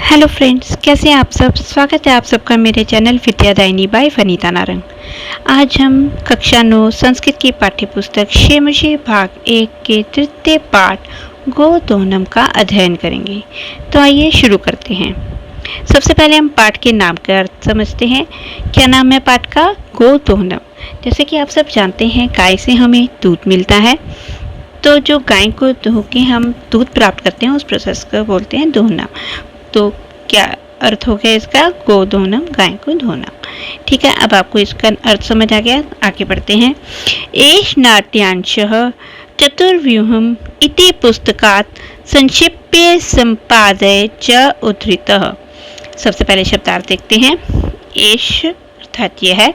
Hello friends, कैसे हैं आप सब। स्वागत है आप सबका मेरे चैनल विद्यादायिनी बाय वनिता नारंग। आज हम कक्षा 9 संस्कृत की पाठ्यपुस्तक शेमशे भाग 1 के तृतीय पाठ गोधोनम का अध्ययन करेंगे। तो आइए शुरू करते हैं। सबसे पहले हम पाठ के नाम का अर्थ समझते हैं। क्या नाम है पाठ का? गोधोनम। जैसे कि आप सब जानते हैं, गाय से हमें दूध मिलता है। तो जो गाय को दूह के हम दूध प्राप्त करते हैं, उस प्रोसेस को बोलते हैं दोहना। तो क्या अर्थ हो गया इसका? गोधोनम, गाय को धोना। ठीक है, अब आपको इसका अर्थ समझ आ गया। आगे बढ़ते हैं। एष नाट्यांशः चतुर्व्यूहम् इति पुस्तकात् संक्षिप्य संपादय च उद्धृतः। सबसे पहले शब्दार्थ देखते हैं। एष अर्थात यह है,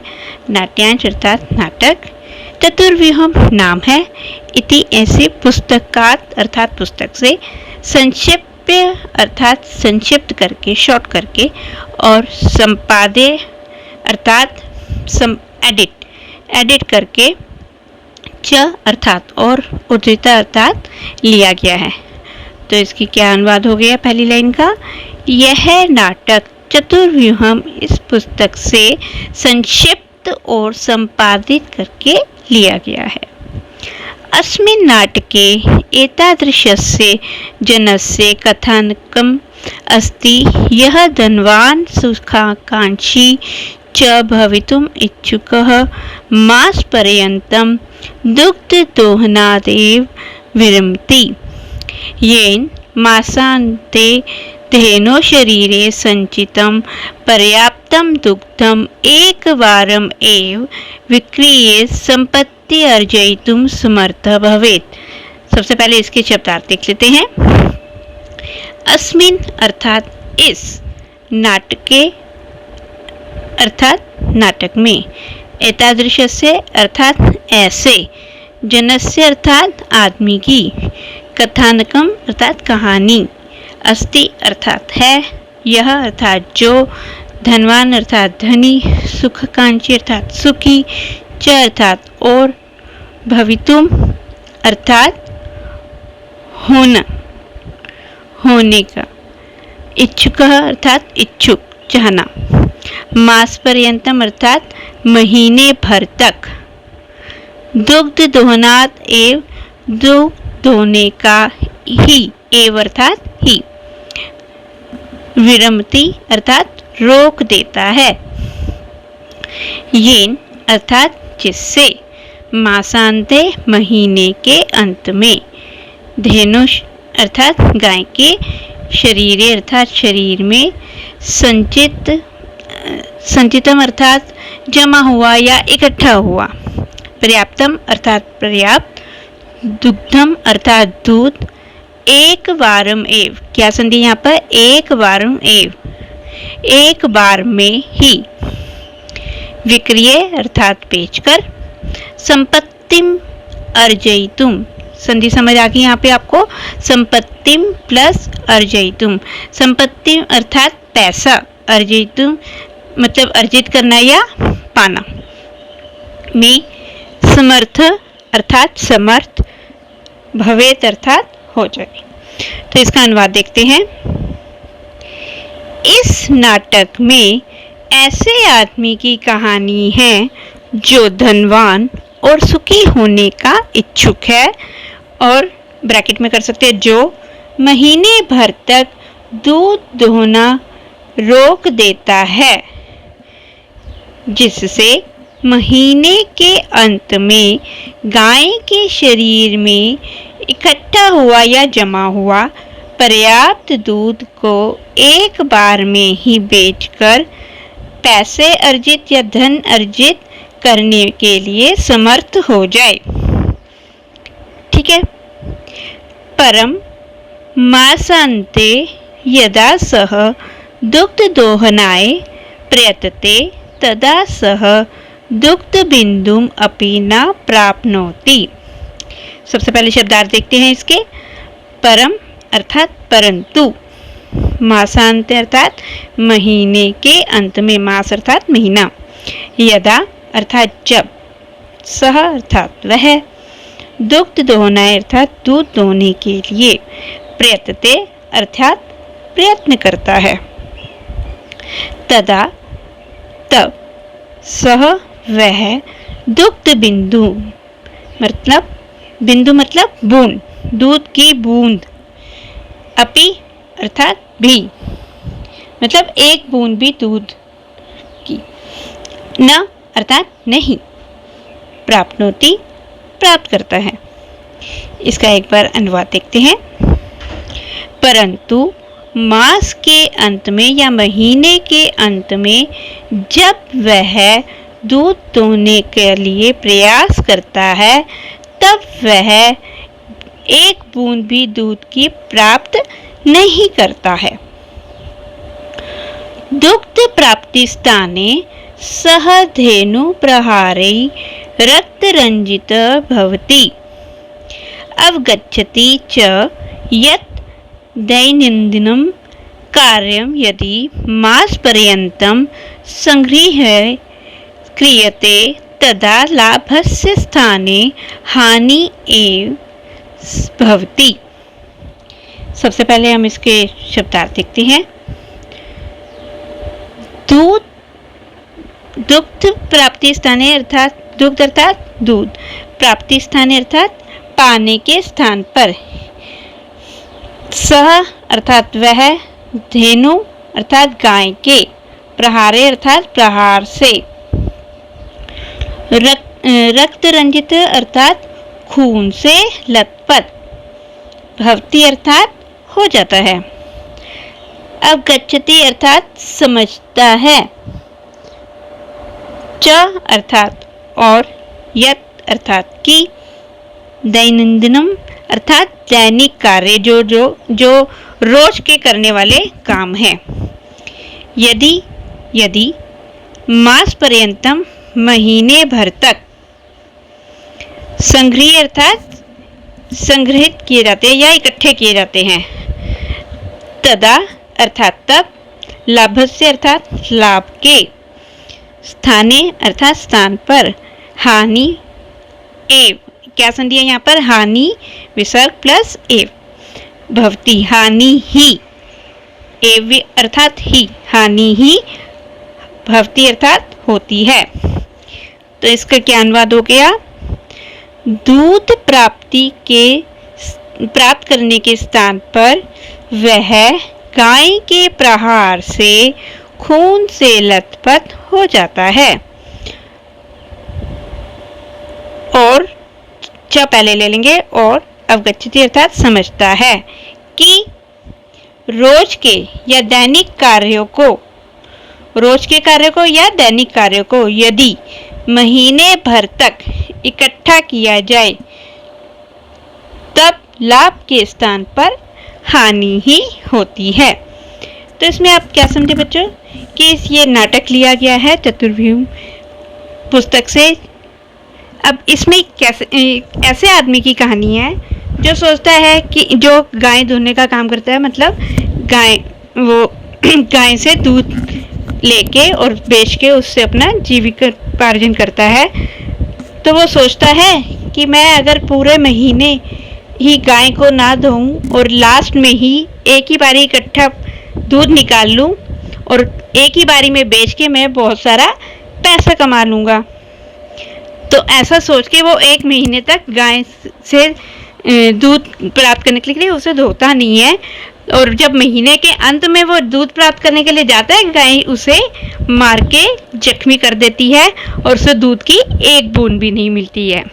नाट्यांश अर्थात नाटक, चतुर्व्यूहम नाम है, इति ऐसे पुस्तकात् अर्थात पुस्तक से, संक्षिप्य अर्थात संक्षिप्त करके, शॉर्ट करके, और संपादे अर्थात एडिट करके, च अर्थात और, उद्धृत अर्थात लिया गया है। तो इसकी क्या अनुवाद हो गया पहली लाइन का? यह नाटक चतुर्व्यूहम इस पुस्तक से संक्षिप्त और संपादित करके लिया गया है। अस्मिन् नाटके एतादृशस्य जनस्य कथानकम् अस्ति यः धनवान् सुखाकाङ्क्षी च भवितुम् इच्छुकः मासपर्यन्तं दुग्धदोहनादेव विरमति। येन मासान्ते धेनो शरीरे संचितं पर्याप्तं दुग्धम् एकवारम् एव विक्रीय संपत्ति अर्जयितुं समर्थः भवेत्। सबसे पहले इसके शब्दार्थ देख लेते हैं। अस्मिन् अर्थात इस, नाटके अर्थात नाटक में, एतादृशस्य अर्थात ऐसे, जनस्य अर्थात आदमी की, कथानकम अर्थात कहानी, अस्ति अर्थात है, यह अर्थात जो, धनवान अर्थात धनी, सुखकांक्षी अर्थात सुखी, च अर्थात और, भवितुम अर्थात होना, होने का, इच्छुक अर्थात इच्छुक, चाहना, मास पर्यंतम अर्थात महीने भर तक, दुग्ध दोहनात एव दुग्ध दोहने का ही, एव अर्थात ही, विरमति अर्थात रोक देता है, येन अर्थात जिससे, मासांते महीने के अंत में, धेनुष अर्थात गाय के, शरीरे अर्थात शरीर में, संचितम अर्थात जमा हुआ या इकट्ठा हुआ, पर्याप्तम अर्थात पर्याप्त, दुग्धम अर्थात दूध, एक बारम एव, क्या संधि यहाँ पर? एक बारम एव, एक बार में ही, विक्रिय अर्थात बेचकर, संपत्तिम अर्जयितुम, संधि समझ आ गई यहाँ पे आपको? संपत्तिम प्लस अर्जयितुम, संपत्ति अर्थात पैसा, अर्जयितुम मतलब अर्जित करना या पाना, में समर्थ अर्थात समर्थ, भवेत अर्थात हो जाए। तो इसका अनुवाद देखते हैं। इस नाटक में ऐसे आदमी की कहानी है जो धनवान और सुखी होने का इच्छुक है, और ब्रैकेट में कर सकते हैं, जो महीने भर तक दूध दोहना रोक देता है, जिससे महीने के अंत में गाय के शरीर में इकट्ठा हुआ या जमा हुआ पर्याप्त दूध को एक बार में ही बेचकर पैसे अर्जित या धन अर्जित करने के लिए समर्थ हो जाए। ठीक है। परम मासान्ते यदा सह दुग्ध दोहनाय प्रयतते तदा सह दुग्ध बिंदुम अपि न प्राप्नोति। सबसे पहले शब्दार्थ देखते हैं इसके। परम अर्थात परंतु, मासांत अर्थात महीने के अंत में, मास अर्थात महीना, यदा अर्थात जब, सह अर्थात वह, दुग्ध दोहनाय अर्थात दूध दोहने के लिए, प्रयतते अर्थात प्रयत्न करता है। तदा तब सह वह दुग्ध बिंदु मतलब बिंदु मतलब बूंद, दूध की बूंद, अपि अर्थात भी मतलब एक बूंद भी दूध की, न अर्थात नहीं, प्राप्नोति प्राप्त करता है। इसका एक बार अनुवाद देखते हैं। परंतु मास के अंत में या महीने के अंत में जब वह दूध दोहने के लिए प्रयास करता है तब वह एक बूंद भी दूध की प्राप्त नहीं करता है। दुग्ध प्राप्ति स्थाने सह धेनु प्रहारे रक्तरंजित भवति अवगच्छति च यत् दैनन्दिनं कार्यं यदि मासपर्यन्तं संगृह्य क्रियते तदा लाभस्य स्थाने हानि एव भवति। सबसे पहले हम इसके शब्दार्थ देखते हैं। दुग्ध प्राप्ति स्थाने अर्थात दुग्ध अर्थात दूध, प्राप्ति स्थाने अर्थात पाने के स्थान पर, सह अर्थात वह, धेनु अर्थात गाय के, प्रहारे अर्थात प्रहार से, रक्त रंजित अर्थात खून से लथपथ, भवति अर्थात हो जाता है, अवगच्छति अर्थात समझता है, च अर्थात और, यत् अर्थात की, दैनंदिनम अर्थात दैनिक कार्य जो रोज के करने वाले काम है। यदि मास पर्यंतम महीने भर तक, संग्रह अर्थात संग्रहित किए जाते हैं या इकट्ठे किए जाते हैं, तदा अर्थात तब, लाभस्य अर्थात लाभ के, स्थाने अर्थात स्थान पर, हानि एव क्या संधि है यहाँ पर, हानि विसर्ग प्लस एव, भवति हानि ही, एव अर्थात ही, हानि ही, भवति अर्थात होती है। तो इसका क्या अनुवाद हो गया? दूध प्राप्त करने के स्थान पर वह गाय के प्रहार से खून से लथपथ हो जाता है। और च पहले ले लेंगे, और अवगच्छति अर्थात समझता है कि रोज के या दैनिक कार्यों को या दैनिक कार्यों को यदि महीने भर तक इकट्ठा किया जाए तब लाभ के स्थान पर हानि ही होती है। तो इसमें आप क्या समझे बच्चों कि ये नाटक लिया गया है चतुर्व्यूह पुस्तक से। अब इसमें ऐसे आदमी की कहानी है जो सोचता है कि जो गाय दूहने का काम करता है, मतलब गाय से दूध लेके और बेच के उससे अपना जीविकोपार्जन करता है। तो वो सोचता है कि मैं अगर पूरे महीने ही गाय को ना दूहूं और लास्ट में ही एक ही बारी इकट्ठा दूध निकाल लूं और एक ही बारी में बेच के मैं बहुत सारा पैसा कमा लूँगा। तो ऐसा सोच के वो एक महीने तक गाय से दूध प्राप्त करने के लिए उसे धोता नहीं है, और जब महीने के अंत में वो दूध प्राप्त करने के लिए जाता है, गाय उसे मार के जख्मी कर देती है और उसे दूध की एक बूंद भी नहीं मिलती है।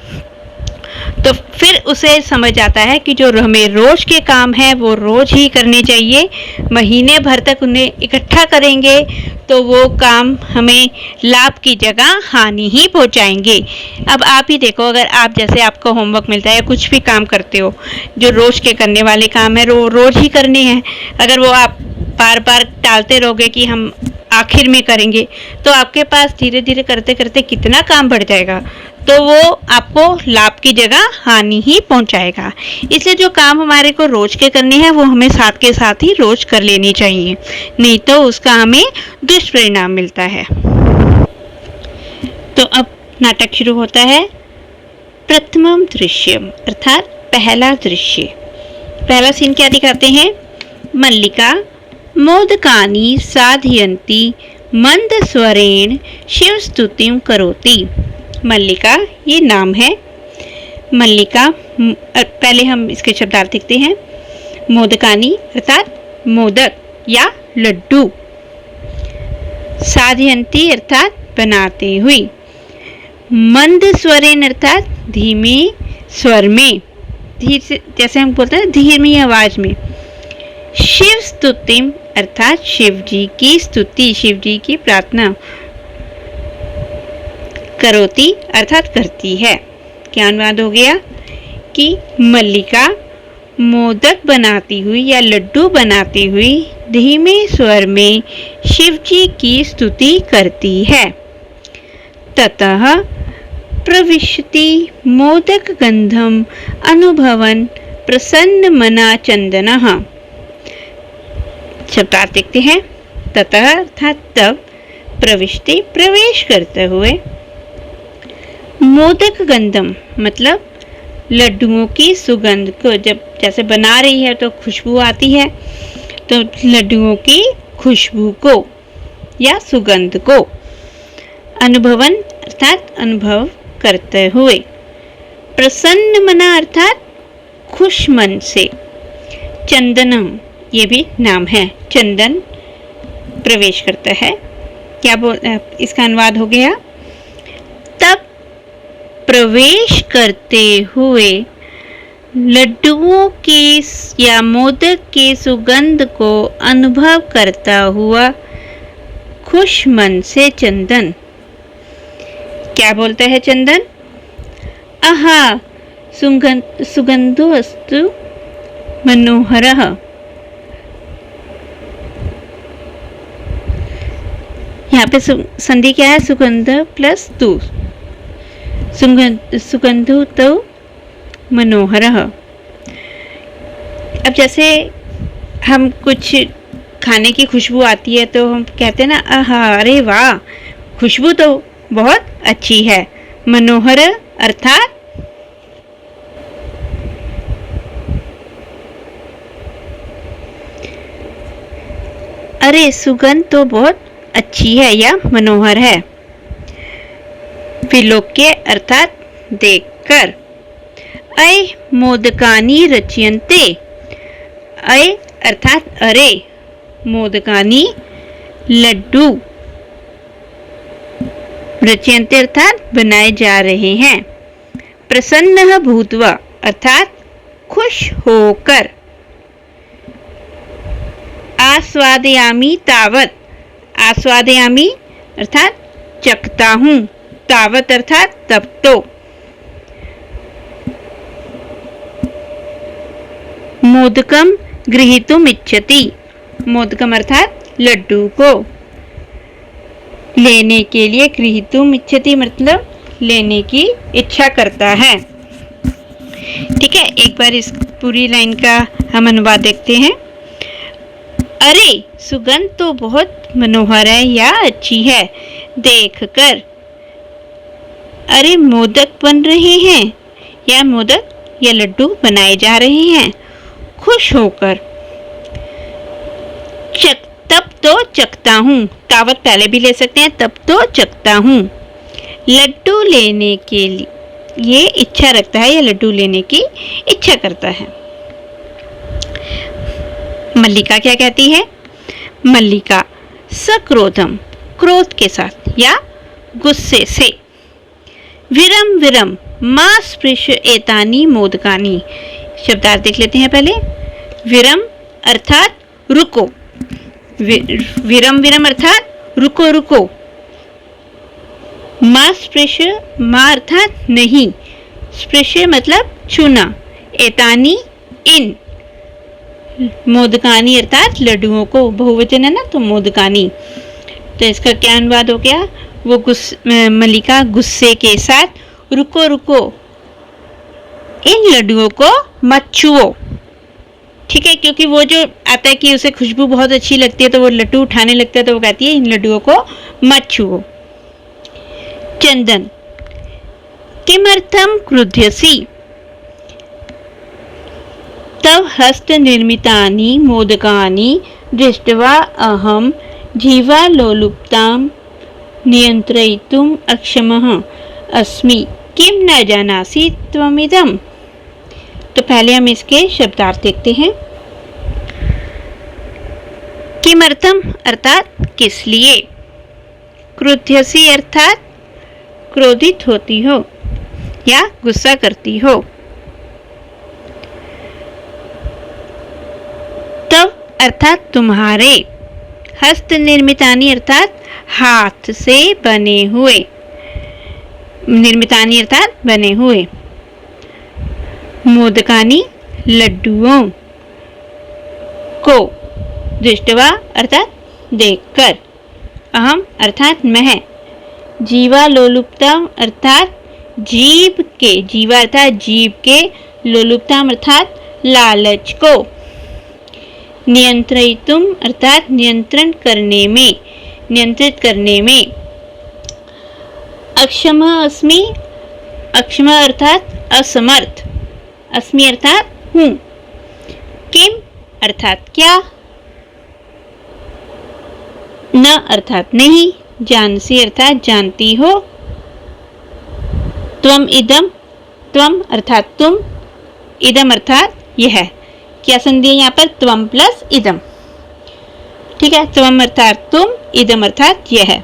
तो फिर उसे समझ आता है कि जो हमें रोज के काम है वो रोज ही करने चाहिए, महीने भर तक उन्हें इकट्ठा करेंगे तो वो काम हमें लाभ की जगह हानि ही पहुंचाएंगे। अब आप ही देखो, अगर आप जैसे आपको होमवर्क मिलता है या कुछ भी काम करते हो जो रोज के करने वाले काम है रोज ही करने हैं, अगर वो आप बार बार टालते रहोगे कि हम आखिर में करेंगे तो आपके पास धीरे धीरे करते करते कितना काम बढ़ जाएगा, तो वो आपको लाभ की जगह हानि ही पहुंचाएगा। इसलिए जो काम हमारे को रोज के करने हैं वो हमें साथ के साथ ही रोज कर लेनी चाहिए, नहीं तो उसका हमें दुष्परिणाम मिलता है। तो अब नाटक शुरू होता है। प्रथमम दृश्यम अर्थात पहला दृश्य। पहला सीन क्या दिखाते हैं? मल्लिका मोदकानि साधयन्ति मंदस्वरेण शिवस्तुतिं करोति। मल्लिका ये नाम है। मल्लिका पहले हम इसके शब्दार्थ देखते हैं। मोदकानि अर्थात मोदक या लड्डू, साधयन्ति अर्थात बनाते हुए, मंद स्वरेण अर्थात धीमे स्वर में, जैसे हम बोलते हैं धीमी आवाज में, शिव स्तुतिम अर्थात शिव जी की स्तुति, शिव जी की प्रार्थना, करोति अर्थात करती है। क्या अनुवाद हो गया कि मल्लिका मोदक बनाती हुई या लड्डू बनाती हुई धीमे स्वर में शिव जी की स्तुति करती है। ततः प्रविशति मोदक गंधम अनुभवन प्रसन्न मना चंदनः। शब्दार्थ देखते हैं। ततः अर्थात तब, प्रविशति प्रवेश करते हुए, मोदक गंधम मतलब लड्डुओं की सुगंध को, जब जैसे बना रही है तो खुशबू आती है, तो लड्डुओं की खुशबू को या सुगंध को, अनुभवन अर्थात अनुभव करते हुए, प्रसन्न मना अर्थात खुश मन से, चंदनम ये भी नाम है, चंदन प्रवेश करता है। क्या इसका अनुवाद हो गया, तब प्रवेश करते हुए लड्डुओं की या मोदक की सुगंध को अनुभव करता हुआ खुश मन से चंदन। क्या बोलता है चंदन, आहा सुगंधो अस्तु मनोहरः। यहाँ पे संधि क्या है, सुगंध प्लस तु, सुगंधो तो मनोहरः। अब जैसे हम कुछ खाने की खुशबू आती है तो हम कहते हैं ना, आहा अरे वाह खुशबू तो बहुत अच्छी है। मनोहर अर्थात अरे सुगंध तो बहुत अच्छी है या मनोहर है। विलोक्य अर्थात देखकर। अय मोदकानि रच्यन्ते, अय अर्थात अरे, मोदकानि लड्डू, रच्यन्ते अर्थात बनाए जा रहे हैं। प्रसन्न भूत्वा अर्थात खुश होकर। आस्वादयामि तावत, आस्वादयामि अर्थात चखता हूँ, तावत अर्थात तब तो। मोदकम गृहीतुम इच्छति, मोदकम अर्थात लड्डू को लेने के लिए, गृहीतुम इच्छति मतलब लेने की इच्छा करता है। ठीक है, एक बार इस पूरी लाइन का हम अनुवाद देखते हैं। अरे सुगंध तो बहुत मनोहर है या अच्छी है देखकर। अरे मोदक बन रहे हैं या मोदक या लड्डू बनाए जा रहे हैं खुश होकर। तब तो चखता हूँ, तावत पहले भी ले सकते हैं, तब तो चखता हूँ। लड्डू लेने के लिए ये इच्छा रखता है या लड्डू लेने की इच्छा करता है। मल्लिका क्या कहती है, मल्लिका सक्रोधम क्रोध के साथ या गुस्से से। विरम विरम मां स्पृश एतानी मोदकानी, शब्दार्थ देख लेते हैं पहले। विरम अर्थात रुको, विरम विरम अर्थात रुको रुको। मां स्पृश, मां अर्थात नहीं, स्पृश मतलब छूना, एतानी इन, मोदकानी अर्थात लड्डुओं को, बहुवचन है ना तो मोदकानी। तो इसका क्या अनुवाद हो गया, वो मल्लिका गुस्से के साथ रुको रुको, इन लड्डुओं को मत छुओ। ठीक है, क्योंकि वो जो आता है कि उसे खुशबू बहुत अच्छी लगती है तो वो लड्डू उठाने लगता है, तो वो कहती है इन लड्डुओं को मत छुओ। चंदन किमर्थम क्रुध्यसी, तव हस्तनिर्मितानि मोदकानि दृष्ट्वा अहं जीवालोलुपतां नियन्त्रयितुम् अक्षमः अस्मि, किं न जानासि त्वमिदम्। तो पहले हम इसके शब्दार्थ देखते हैं। किमर्थम अर्थात किस लिए, क्रुध्यसी अर्थात क्रोधित होती हो या गुस्सा करती हो। तव अर्थात तुम्हारे, हस्त निर्मितानि अर्थात हाथ से बने हुए, निर्मितानि अर्थात बने हुए, मोदकानि लड्डुओं को, दृष्टवा अर्थात देखकर, अहम अर्थात मैं, जीवा लोलुपताम अर्थात जीव के, जीवा अर्थात जीव के, लोलुपताम अर्थात लालच को, नियंत्रितुम अर्थात नियंत्रण करने में, नियंत्रित करने में, अक्षम अस्मि, अक्षम अर्थात असमर्थ, अस्मि अर्थात हूँ, किम अर्थात क्या, न अर्थात नहीं, जानसी अर्थात जानती हो, त्वम इदम, त्वम अर्थात तुम, इदम अर्थात यह, क्या संधि है यहाँ पर, त्वम प्लस इदम, ठीक है। त्वम अर्थात तुम, इदम अर्थात यह।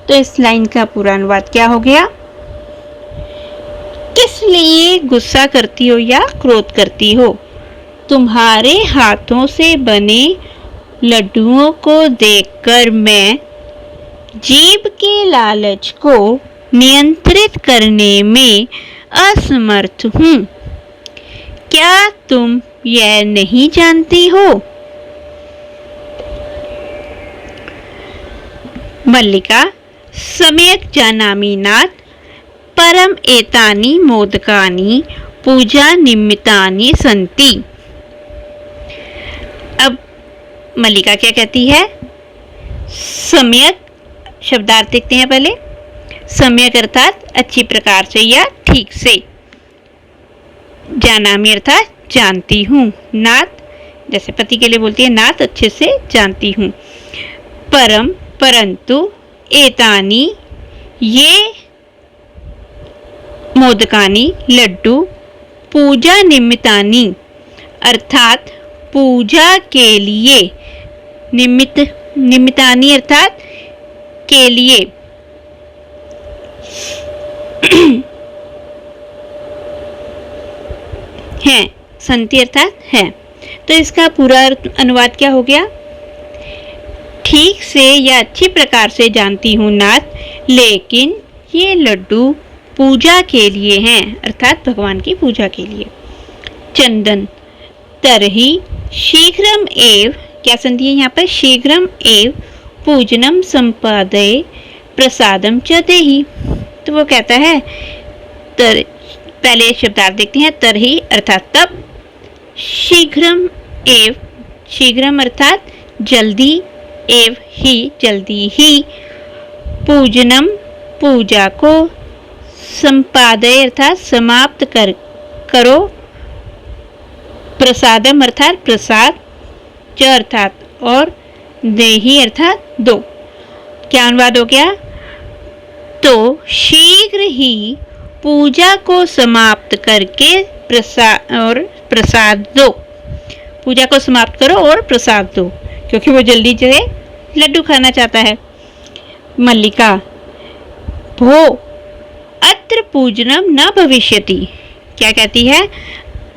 तो इस लाइन का पूरा अनुवाद क्या हो गया, किस लिए गुस्सा करती हो या क्रोध करती हो, तुम्हारे हाथों से बने लड्डुओं को देखकर मैं जीभ के लालच को नियंत्रित करने में असमर्थ हूँ, क्या तुम यह नहीं जानती हो। मल्लिका, सम्यक् जानामि नाथ, परम एतानि मोदकानि पूजा निमित्तानि सन्ति। अब मल्लिका क्या कहती है, सम्यक शब्दार्थ देखते हैं पहले। सम्यक अर्थात अच्छी प्रकार से या ठीक से, जानामि अर्थात जानती हूँ, नाथ जैसे पति के लिए बोलती है नाथ अच्छे से जानती हूँ, परम परंतु, एतानी ये मोदकानी लड्डू, पूजा निमित्तानि अर्थात पूजा के लिए, निमित्त निमित्तानि अर्थात के लिए, हैं, संति अर्थात है। तो इसका पूरा अनुवाद क्या हो गया, ठीक से या अच्छी प्रकार से जानती हूँ नाथ, लेकिन ये लड्डू पूजा के लिए हैं, अर्थात भगवान की पूजा के लिए। चंदन, तरही शीघ्रम एव, क्या संधि है यहाँ पर, शीघ्रम एव पूजनम संपादये प्रसादम च देहि। तो वो कहता है, पहले शब्दार्थ देखते हैं, तरही अर्थात तब, शीघ्रम एव, शीघ्रम अर्थात जल्दी, एव ही जल्दी ही, पूजनम पूजा को, संपादय अर्थात समाप्त करो, प्रसादम अर्थात प्रसाद, च अर्थात और, देही अर्थात दो। क्या अनुवाद हो गया, तो शीघ्र ही पूजा को समाप्त करके प्रसाद दो, पूजा को समाप्त करो और प्रसाद दो, क्योंकि वो जल्दी जो है लड्डू खाना चाहता है। मल्लिका, भो अत्र पूजनम न भविष्यति, क्या कहती है,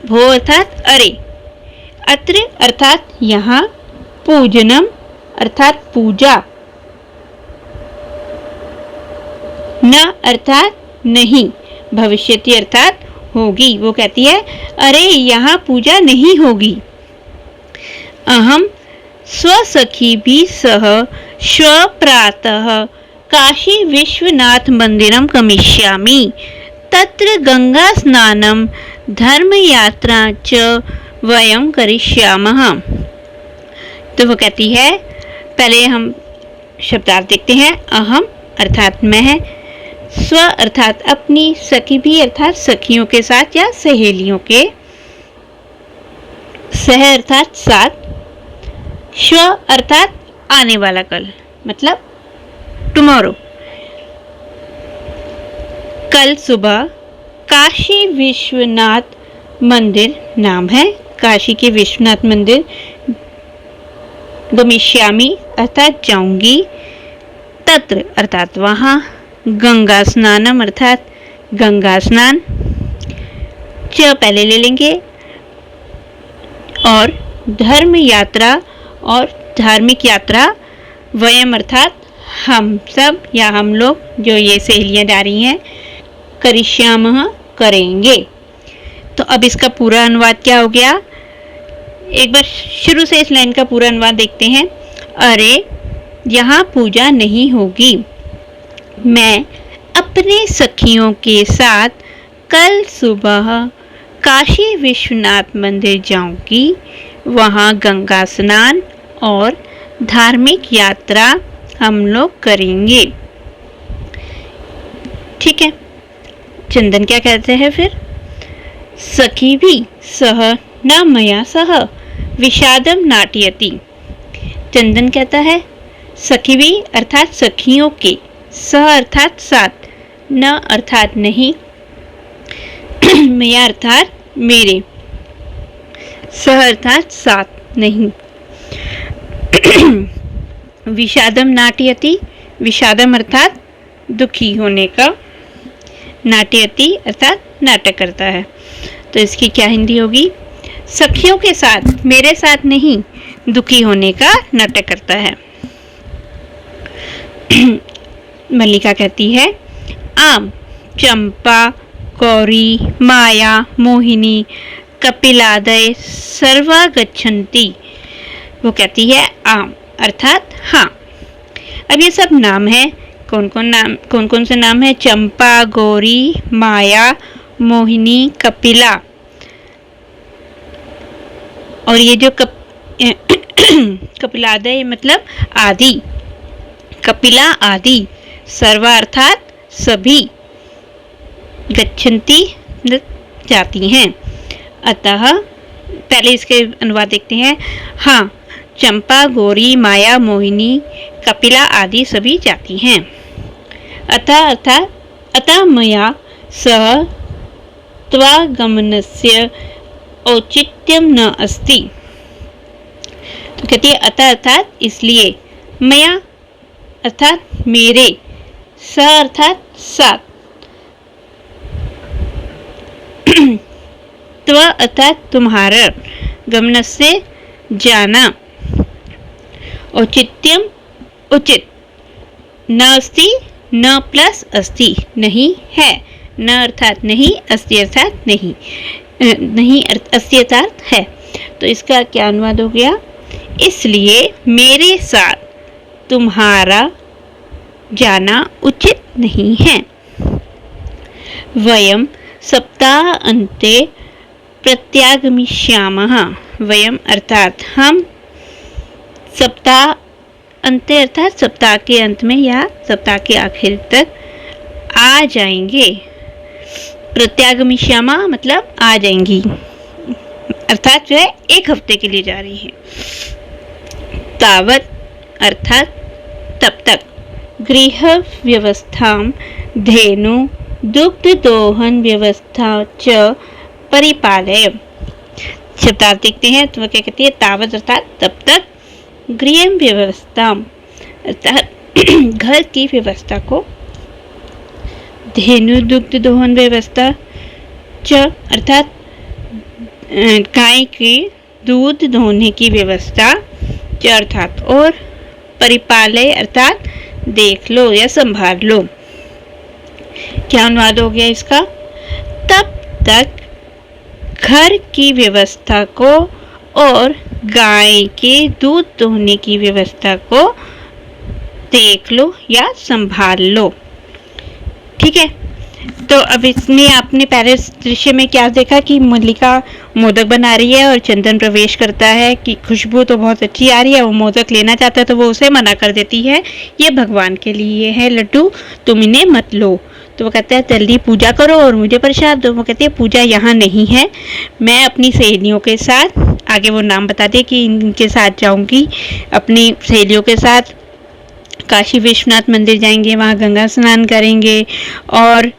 भो अर्थात अरे, अत्र अर्थात यहाँ, पूजनम अर्थात पूजा, न अर्थात नहीं, भविष्यति अर्थात होगी। वो कहती है अरे यहाँ पूजा नहीं होगी। अहम स्वसखी भी सह श्व प्रातः काशी विश्वनाथ मंदिरम गमिष्यामि, तत्र गंगा स्नानम धर्म यात्रा च वयम करिष्यामः। तो वो कहती है, पहले हम शब्दार्थ देखते हैं। अहम अर्थात मैं, स्व अर्थात अपनी, सखी भी अर्थात सखियों के साथ या सहेलियों के, सह अर्थात साथ, श्व अर्थात आने वाला कल, मतलब टुमारो। कल सुबह काशी विश्वनाथ मंदिर नाम है, काशी के विश्वनाथ मंदिर। गमिष्यामि अर्थात जाऊंगी, तत्र अर्थात वहां, गंगा स्नानम अर्थात गंगा स्नान, च पहले ले लेंगे, और धर्म यात्रा और धार्मिक यात्रा, वयम अर्थात हम सब या हम लोग, जो ये सहेलियां जा रही हैं, करिष्यामः करेंगे। तो अब इसका पूरा अनुवाद क्या हो गया, एक बार शुरू से इस लाइन का पूरा अनुवाद देखते हैं। अरे यहाँ पूजा नहीं होगी, मैं अपने सखियों के साथ कल सुबह काशी विश्वनाथ मंदिर जाऊंगी, वहाँ गंगा स्नान और धार्मिक यात्रा हम लोग करेंगे। ठीक है, चंदन क्या कहते हैं फिर, सखी भी सह न मया सह विषादम नाटयति। चंदन कहता है सखी भी अर्थात सखियों के, सह अर्थात साथ, न अर्थात नहीं, मया अर्थात मेरे, सह अर्थात साथ नहीं। विषादम नाटयति, विषादम अर्थात दुखी होने का, नाटयति अर्थात नाटक करता है। तो इसकी क्या हिंदी होगी, सखियों के साथ, मेरे साथ नहीं, दुखी होने का नाटक करता है। मल्लिका कहती है आम, चंपा, गौरी, माया, मोहिनी, कपिलादय सर्वा गच्छन्ति। वो कहती है आम अर्थात हाँ। अब ये सब नाम है, कौन कौन से नाम है, चंपा, गौरी, माया, मोहिनी, कपिला, और ये जो कपिलादय मतलब आदि, कपिला आदि, सर्वा अर्थात सभी, गच्छन्ति जाती हैं। अतः पहले इसके अनुवाद देखते हैं। हाँ, चंपा, गौरी, माया, मोहिनी, कपिला आदि सभी जाती हैं। अतः अर्थात अतः मया सह त्वागमनस्य औचित्यम न अस्ति। तो कहती है अतः अर्थात इसलिए, मया अर्थात मेरे, स अर्थात साथ, त्व अर्थात तुम्हारा, गमन से जाना, औचित्यम उचित, न अस्ति, न प्लस अस्ति नहीं है, न अर्थात नहीं, अस्ति अर्थात नहीं, नहीं अस्ति अर्थात है। तो इसका क्या अनुवाद हो गया, इसलिए मेरे साथ तुम्हारा जाना उचित नहीं है। वयम सप्ताह अन्ते प्रत्यागमिष्यामः। वयम अर्थात हम, सप्ताह अंत अर्थात सप्ताह के अंत में या सप्ताह के आखिर तक आ जाएंगे। प्रत्यागमिष्यामा मतलब आ जाएंगी, अर्थात जो है एक हफ्ते के लिए जा रही है। तावत अर्थात तब तक, गृह व्यवस्था, धेनु दुग्ध दोहन व्यवस्था च परिपालय। शब्दार्थ देखते हैं तो वह क्या कहती है, तावत अर्थात तब तक, गृह व्यवस्था अर्थात घर की व्यवस्था को, धेनु दुग्ध दोहन व्यवस्था च अर्थात गाय के दूध दोहने की व्यवस्था, च अर्थात और, परिपालय अर्थात देख लो या संभाल लो। क्या अनुवाद हो गया इसका, तब तक घर की व्यवस्था को और गाय के दूध दोहने की व्यवस्था को देख लो या संभाल लो। ठीक है, तो अब इसमें आपने पहले दृश्य में क्या देखा कि मल्लिका मोदक बना रही है और चंदन प्रवेश करता है कि खुशबू तो बहुत अच्छी आ रही है, वो मोदक लेना चाहता है तो वो उसे मना कर देती है, ये भगवान के लिए है लड्डू, तुम इन्हें मत लो। तो वो कहता है जल्दी पूजा करो और मुझे प्रसाद दो। वो कहती है पूजा यहाँ नहीं है, मैं अपनी सहेलियों के साथ, आगे वो नाम बता दे कि इनके साथ जाऊंगी, अपनी सहेलियों के साथ काशी विश्वनाथ मंदिर जाएंगे, वहाँ गंगा स्नान करेंगे और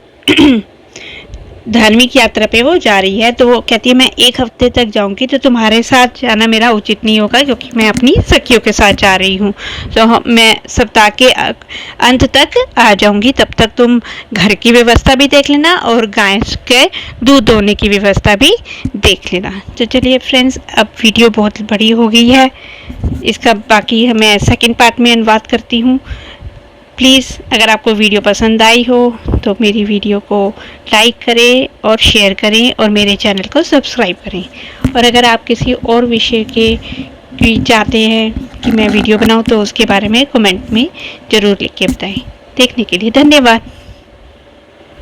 धार्मिक यात्रा पे वो जा रही है। तो वो कहती है मैं 1 हफ्ते तक जाऊंगी, तो तुम्हारे साथ जाना मेरा उचित नहीं होगा क्योंकि मैं अपनी सखियों के साथ जा रही हूँ। तो मैं सप्ताह के अंत तक आ जाऊंगी, तब तक तुम घर की व्यवस्था भी देख लेना और गाय के दूध दोहने की व्यवस्था भी देख लेना। तो चलिए फ्रेंड्स, अब वीडियो बहुत बड़ी हो गई है, इसका बाकी मैं सेकंड पार्ट में अनुवाद करती हूँ। प्लीज़ अगर आपको वीडियो पसंद आई हो तो मेरी वीडियो को लाइक करें और शेयर करें और मेरे चैनल को सब्सक्राइब करें। और अगर आप किसी और विषय के चाहते हैं कि मैं वीडियो बनाऊं तो उसके बारे में कमेंट में ज़रूर लिख के बताएं। देखने के लिए धन्यवाद।